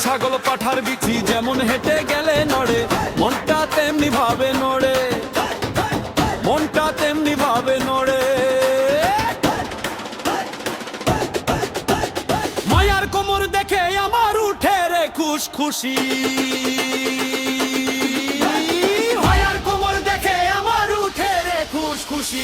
ছাগল পাঠার বিচি যেমন হেঁটে গেলে নড়ে, মনটা তেমনি ভাবে নড়ে, মনটা তেমনি ভাবে নড়ে। মায়ার কোমর দেখে আমার উঠে রে খুশখুশি, মায়ার কোমর দেখে আমার উঠে রে খুশখুশি।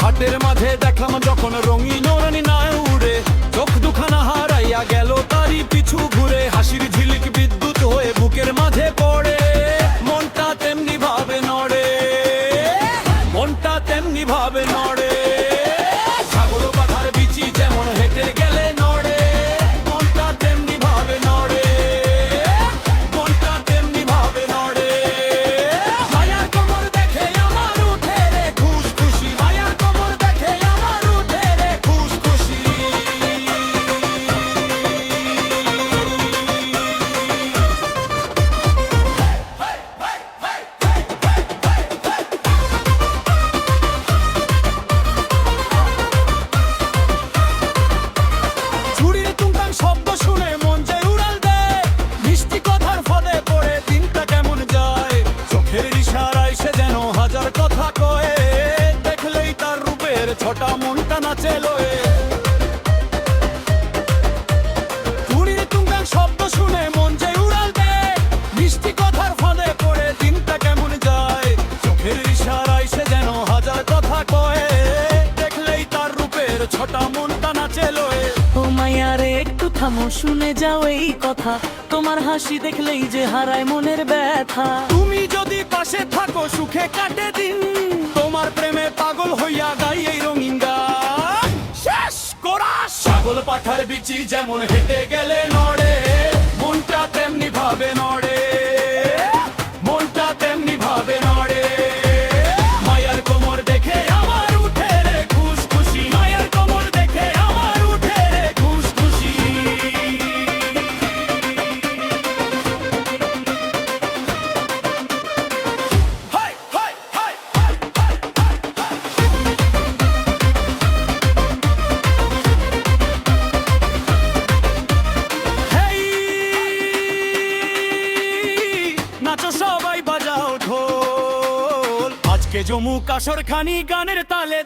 হাটের মাঝে দেখলাম যখন রঙিন রানী না উড়ে, চোখ দুখানা হারাইয়া গেল তারই পিছু ঘুরে। হাসির ঝিলিক বিদ্যুৎ হয়ে বুকের মাঝে পড়ে, মনটা তেমনি ভাবে নড়ে, মনটা তেমনি ভাবে নড়ে। ছাগল পাঠার বিচি যেমন হেঁটে গেলে নড়ে, মনটা তেমনি ভাবে নড়ে, মনটা তেমনি ভাবে নড়ে। মায়ার কোমর দেখে আমার উঠে রে খুশখুশি, মায়ার কোমর দেখে আমার উঠে রে খুশখুশি। ছুরির টুংটাং শব্দ শুনে মন যে উড়াল দেয়, মিষ্টি কথার ফাঁদে পড়ে দিনটা কেমন যায়। চোখের ইশারায় সে যেন হাজার কথা কয়ে, দেখলেই তার রূপের ছোটা মনটা নাচে লয়ে। ছুরির টুংটাং শব্দ শুনে মন যে উড়াল দেয়, মিষ্টি কথার ফাঁদে পড়ে দিনটা কেমন যায়। চোখের ইশারায় সে যেন হাজার কথা কয়ে, দেখলেই তার রূপের ছোটা মনটা নাচে লয়ে। ও মায়ারে একটু থামো, শুনে যাও এই কথা, তোমার হাসি দেখলেই যে হারায় মনের ব্যথা। তুমি যদি পাশে থাকো সুখে কাটে দিন, তোমার প্রেমে পাগল হইয়া গাই এই রঙিন গান। শেষ করা ছাগল পাঠার বিচি যেমন হেঁটে গেলে নড়ে, মনটা তেমনি ভাবে নড়ে, মনটা তেমনি ভাবে নড়ে। মায়ার কোমর দেখে আমার উঠে রে খুশখুশি, মায়ার কোমর দেখে আমার উঠে রে খুশখুশি। হাই হাই হাই হাই হাই হাই হাই। হেই নাচো সবাই বাজাও ঢোল, আজকে জমু কাসর খানি গানের তালে।